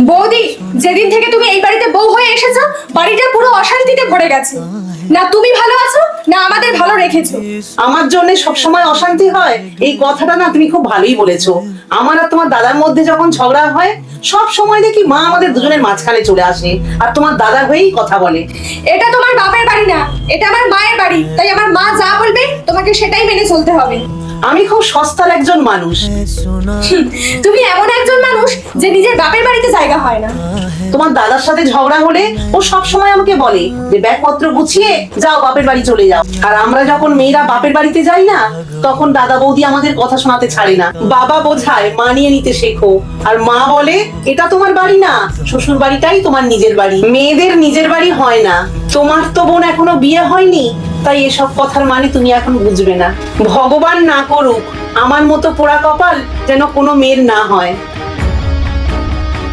বৌদি, যেদিন থেকে তুমি এই বাড়িতে বউ হয়ে এসেছো, বাড়িটা পুরো অশান্তিতে ভরে গেছে। না তুমি ভালো আছো, না আমাদের ভালো রেখেছো। আমার জন্য সবসময় অশান্তি হয়, এই কথাটা না তুমি খুব ভালোই বলেছো। আমার আর তোমার দাদার মধ্যে যখন ঝগড়া হয়, সব সময় দেখি মা আমাদের দুজনের মাঝখানে চলে আসে আর তোমার দাদা হয়েই কথা বলে। এটা তোমার বাপের বাড়ি না, এটা আমার মায়ের বাড়ি, তাই আমার মা যা বলবে তোমাকে সেটাই মেনে চলতে হবে। আমি খুব সস্তার একজন মানুষ। তুমি এমন একজন মানুষ যে নিজের বাপের বাড়িতে জায়গা হয় না। তোমার দাদার সাথে ঝগড়া হলে ও সব সময় আমাকে বলে যে ব্যাগপত্র গুছিয়ে যাও, বাপের বাড়ি চলে যাও। আর আমরা যখন মেয়েরা বাপের বাড়িতে যাই না, তখন দাদা বৌদি আমাদের কথা শোনাতে ছাড়ে না। বাবা বোঝায় মানিয়ে নিতে শেখো, আর মা বলে এটা তোমার বাড়ি না, শ্বশুর বাড়িটাই তোমার নিজের বাড়ি। মেয়েদের নিজের বাড়ি হয় না। তোমার তো বোন এখনো বিয়ে হয়নি, তাই এসব কথার মানে তুমি এখন বুঝবে না। ভগবান না করুক আমার মতো পোড়া কপাল যেন কোনো মেয়ের না হয়।